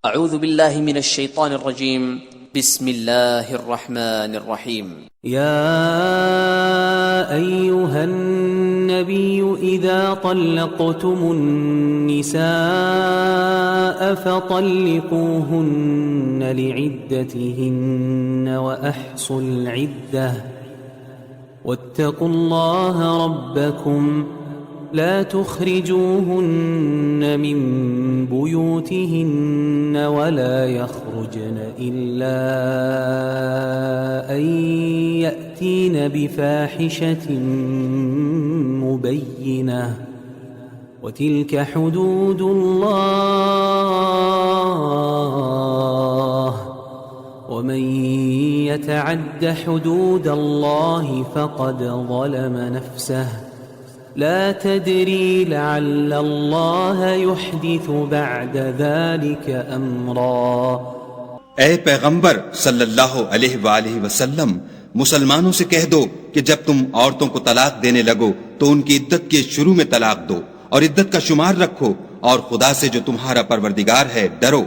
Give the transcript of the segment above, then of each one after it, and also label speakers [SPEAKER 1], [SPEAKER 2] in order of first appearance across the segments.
[SPEAKER 1] اعوذ باللہ من الشیطان الرجیم بسم اللہ الرحمن الرحیم
[SPEAKER 2] يا أيها النبي إذا طلقتم النساء فطلقوهن لعدتهن وأحصوا العدة واتقوا الله ربكم لا تخرجوهن من بيوتهن ولا يخرجن إلا أن يأتين بفاحشة مبينة وتلك حدود الله ومن يتعد حدود الله فقد ظلم نفسه لا تدري لعل الله يحدث بعد ذلك امرا۔
[SPEAKER 3] اے پیغمبر صلی اللہ علیہ وآلہ وسلم، مسلمانوں سے کہہ دو کہ جب تم عورتوں کو طلاق دینے لگو تو ان کی عدت کے شروع میں طلاق دو اور عدت کا شمار رکھو، اور خدا سے جو تمہارا پروردگار ہے ڈرو،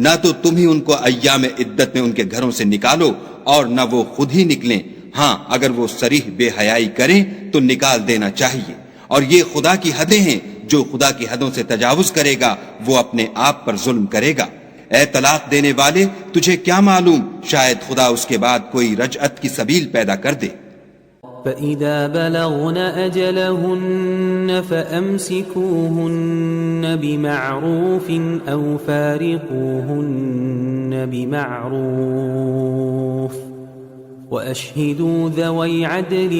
[SPEAKER 3] نہ تو تم ہی ان کو ایام عدت میں ان کے گھروں سے نکالو اور نہ وہ خود ہی نکلیں، ہاں اگر وہ صریح بے حیائی کریں تو نکال دینا چاہیے، اور یہ خدا کی حدیں ہیں، جو خدا کی حدوں سے تجاوز کرے گا وہ اپنے آپ پر ظلم کرے گا۔ اے طلاق دینے والے، تجھے کیا معلوم، شاید خدا اس کے بعد کوئی رجعت کی سبیل پیدا کر دے۔
[SPEAKER 2] فَإِذَا بَلَغْنَ أَجَلَهُنَّ فَأَمْسِكُوهُنَّ بِمَعْرُوفٍ أَوْ فَارِقُوهُنَّ بِمَعْرُوفٍ وَأَشْهِدُوا ذَوَيْ عَدْلٍ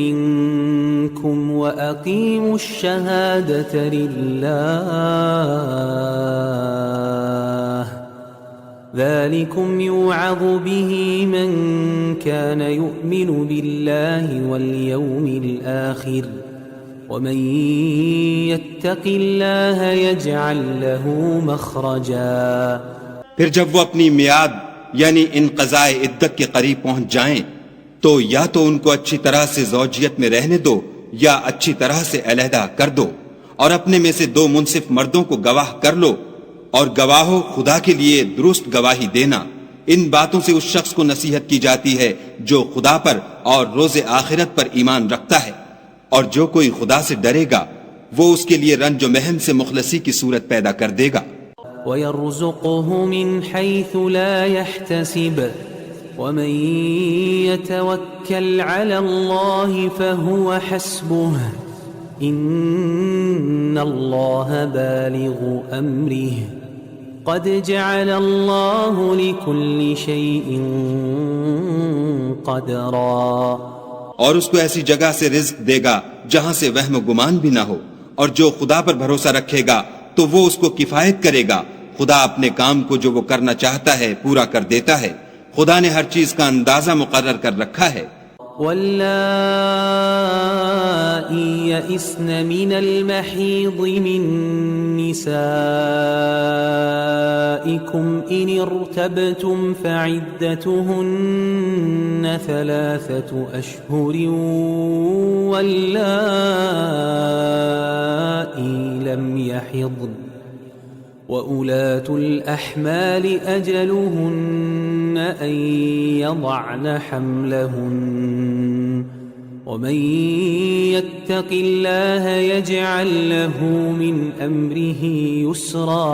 [SPEAKER 2] مِّنكُمْ وَأَقِيمُوا الشَّهَادَةَ لِلَّهِ ذَلِكُمْ يُوعَظُ بِهِ مَن كَانَ يُؤْمِنُ بِاللَّهِ وَالْيَوْمِ الْآخِرِ وَمَن يَتَّقِ اللَّهَ يَجْعَل لَّهُ مَخْرَجًا۔
[SPEAKER 3] پھر جب وہ اپنی میعاد یعنی انقضاء عدت کے قریب پہنچ جائیں تو یا تو ان کو اچھی طرح سے زوجیت میں رہنے دو یا اچھی طرح سے علیحدہ کر دو، اور اپنے میں سے 2 منصف مردوں کو گواہ کر لو، اور گواہو خدا کے لیے درست گواہی دینا۔ ان باتوں سے اس شخص کو نصیحت کی جاتی ہے جو خدا پر اور روز آخرت پر ایمان رکھتا ہے، اور جو کوئی خدا سے ڈرے گا وہ اس کے لیے رنج و محن سے مخلصی کی صورت پیدا کر دے گا۔
[SPEAKER 2] وَيَرْزُقُهُ مِنْ حَيْثُ لَا يَحْتَسِبُ وَمَنْ يَتَوَكَّلْ عَلَى اللَّهِ فَهُوَ حَسْبُهُ إِنَّ اللَّهَ بَالِغُ أَمْرِهِ قَدْ جَعَلَ اللَّهُ لِكُلِّ شَيْءٍ قَدْرًا۔
[SPEAKER 3] اور اس کو ایسی جگہ سے رزق دے گا جہاں سے وہم و گمان بھی نہ ہو، اور جو خدا پر بھروسہ رکھے گا تو وہ اس کو کفایت کرے گا۔ خدا اپنے کام کو جو وہ کرنا چاہتا ہے پورا کر دیتا ہے، خدا نے ہر چیز کا اندازہ مقرر کر رکھا ہے۔
[SPEAKER 2] واللائي يئسن من المحيض من نسائكم إن ارتبتم فعدتهن 3 أشهر واللائي لم يحضن وَأُولَاتُ الْأَحْمَالِ أَجَلُهُنَّ أَن يَضَعْنَ حَمْلَهُنَّ وَمَن يَتَّقِ اللَّهَ يَجْعَل لَّهُ مِنْ أَمْرِهِ يُسْرًا۔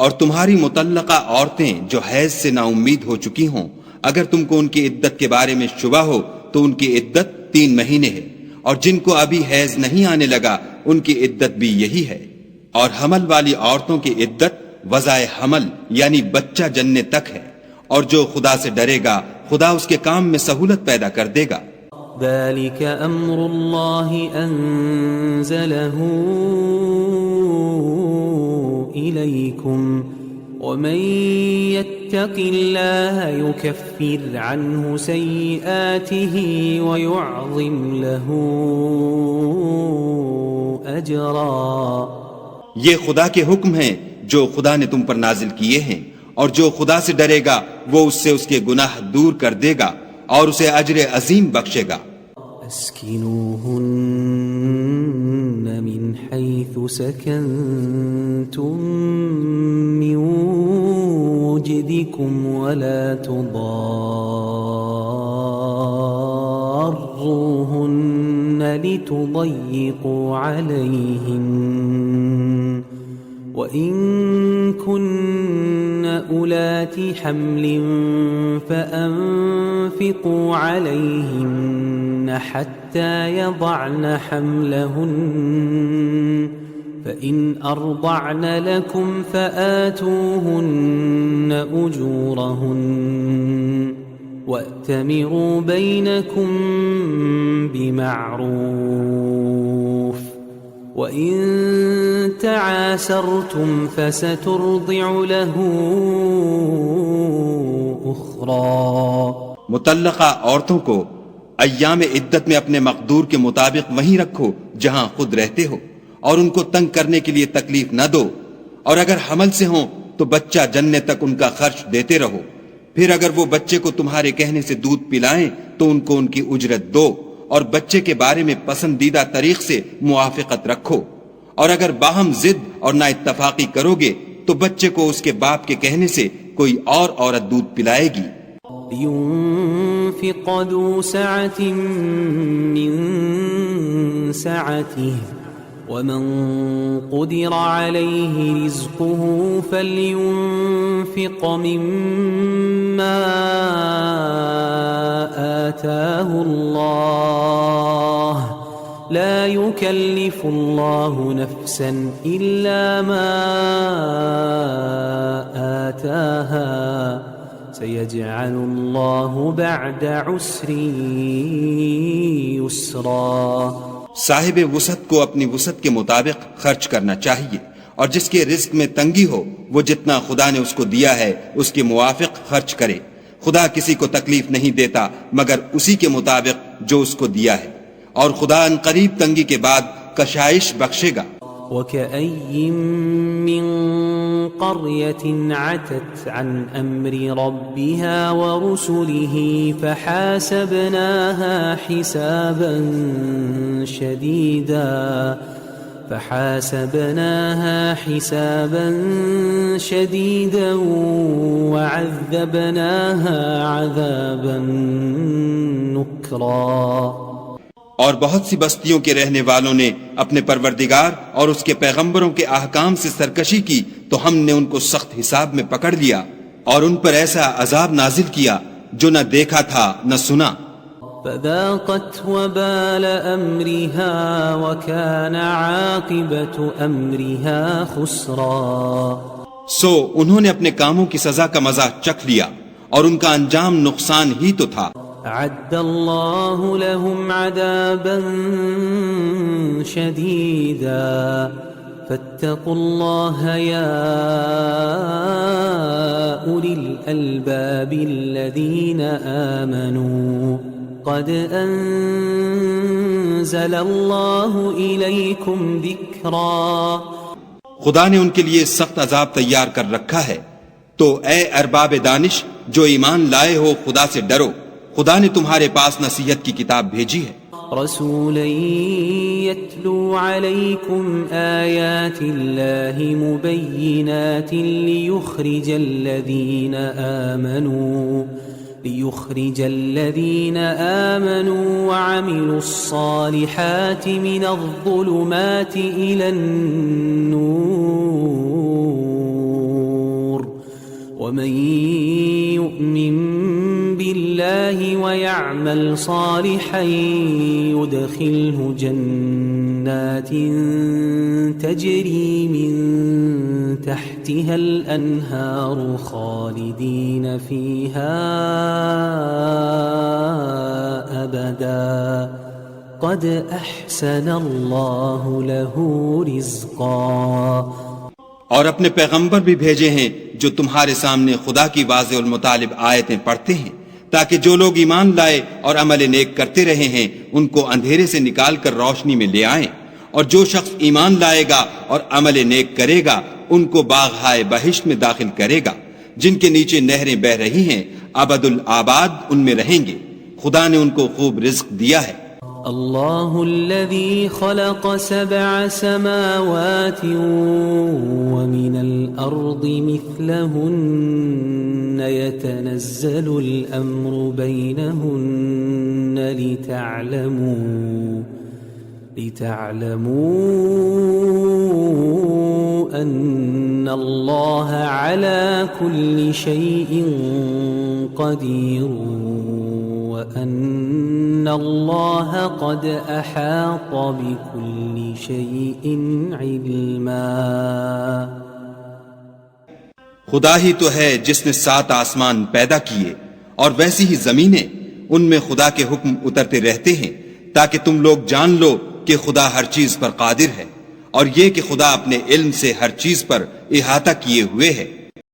[SPEAKER 3] اور تمہاری مطلقہ عورتیں جو حیض سے نا امید ہو چکی ہوں، اگر تم کو ان کی عدت کے بارے میں شبہ ہو تو ان کی عدت 3 مہینے ہے، اور جن کو ابھی حیض نہیں آنے لگا ان کی عدت بھی یہی ہے، اور حمل والی عورتوں کی عدت وضع حمل یعنی بچہ جننے تک ہے، اور جو خدا سے ڈرے گا خدا اس کے کام میں سہولت پیدا کر دے گا۔
[SPEAKER 2] ذَلِكَ أَمْرُ اللَّهِ أَنزَلَهُ إِلَيْكُمْ وَمَن يَتَّقِ اللَّهَ يُكَفِّرْ عَنْهُ سَيِّئَاتِهِ وَيُعْظِمْ لَهُ أَجْرًا۔
[SPEAKER 3] یہ خدا کے حکم ہیں جو خدا نے تم پر نازل کیے ہیں، اور جو خدا سے ڈرے گا وہ اس سے اس کے گناہ دور کر دے گا اور اسے اجر عظیم بخشے گا۔
[SPEAKER 2] اسکنوہن من حیث سکنتم ولا تضاروهن لتضيقوا عليهن وإن كن أولات حمل فأنفقوا عليهن حتى يضعن حملهن فإن أرضعن لكم فآتوهن أجورهن وأتمروا بينكم بمعروف وإن تعاسرتم فسترضع له أخرى.
[SPEAKER 3] مطلقہ عورتوں کو ایام عدت میں اپنے مقدور کے مطابق وہیں رکھو جہاں خود رہتے ہو، اور ان کو تنگ کرنے کے لیے تکلیف نہ دو، اور اگر حمل سے ہوں تو بچہ جننے تک ان کا خرچ دیتے رہو. پھر اگر وہ بچے کو تمہارے کہنے سے دودھ پلائیں تو ان کو ان کی اجرت دو، اور بچے کے بارے میں پسندیدہ طریق سے موافقت رکھو. اور اگر باہم ضد اور نا اتفاقی کرو گے تو بچے کو اس کے باپ کے کہنے سے کوئی اور عورت دودھ پلائے گی.
[SPEAKER 2] ينفق ذو سعة من سعته ومن قدر عليه رزقه فلينفق مما آتاه الله لا يكلف الله نفسا إلا ما آتاها سيجعل الله بعد عسر يسرا.
[SPEAKER 3] صاحب وسعت کو اپنی وسعت کے مطابق خرچ کرنا چاہیے، اور جس کے رزق میں تنگی ہو وہ جتنا خدا نے اس کو دیا ہے اس کے موافق خرچ کرے. خدا کسی کو تکلیف نہیں دیتا مگر اسی کے مطابق جو اس کو دیا ہے، اور خدا ان قریب تنگی کے بعد کشائش بخشے گا.
[SPEAKER 2] وَكَأَيٍّ مِّن قَرْيَةٍ عَتَتْ عَنْ أَمْرِ رَبِّهَا وَرُسُلِهِ فَحَاسَبْنَاهَا حِسَابًا شَدِيدًا وَعَذَّبْنَاهَا عَذَابًا نُكْرًا.
[SPEAKER 3] اور بہت سی بستیوں کے رہنے والوں نے اپنے پروردگار اور اس کے پیغمبروں کے احکام سے سرکشی کی تو ہم نے ان کو سخت حساب میں پکڑ لیا اور ان پر ایسا عذاب نازل کیا جو نہ دیکھا تھا نہ سنا.
[SPEAKER 2] فذاقت وبال امرها وكان عاقبة امرها خسرا.
[SPEAKER 3] سو انہوں نے اپنے کاموں کی سزا کا مزہ چکھ لیا اور ان کا انجام نقصان ہی تو تھا.
[SPEAKER 2] اعد اللہ لهم عذابا شدیدا فاتقوا اللہ یا اولی الالباب الذین آمنوا قد انزل اللہ الیکم ذکرا.
[SPEAKER 3] خدا نے ان کے لیے سخت عذاب تیار کر رکھا ہے، تو اے ارباب دانش جو ایمان لائے ہو خدا سے ڈرو، خدا نے تمہارے پاس نصیحت کی کتاب بھیجی ہے.
[SPEAKER 2] رسولا يتلو عليكم آيات الله مبينات ليخرج الذين آمنوا وعملوا الصالحات من الظلمات إلى النور ومن يؤمن بالله ويعمل صالحا يدخله جنات تجري من تحتها الأنهار خالدين فيها أبدا قد أحسن الله له رزقا.
[SPEAKER 3] اور اپنے پیغمبر بھی بھیجے ہیں جو تمہارے سامنے خدا کی واضح المطالب آیتیں پڑھتے ہیں تاکہ جو لوگ ایمان لائے اور عمل نیک کرتے رہے ہیں ان کو اندھیرے سے نکال کر روشنی میں لے آئیں، اور جو شخص ایمان لائے گا اور عمل نیک کرے گا ان کو باغہائے بہشت میں داخل کرے گا جن کے نیچے نہریں بہ رہی ہیں، ابد الآباد ان میں رہیں گے. خدا نے ان کو خوب رزق دیا ہے.
[SPEAKER 2] الله الذي خلق 7 سماوات ومن الأرض مثلهن يتنزل الأمر بينهن لتعلموا أن الله على كل شيء قدير وأن الله قد أحاط بكل شيء علما.
[SPEAKER 3] خدا ہی تو ہے جس نے 7 آسمان پیدا کیے اور ویسی ہی زمینیں ان میں خدا کے حکم اترتے رہتے ہیں تاکہ تم لوگ جان لو کہ خدا ہر چیز پر قادر ہے اور یہ کہ خدا اپنے علم سے ہر چیز پر احاطہ کیے ہوئے ہے.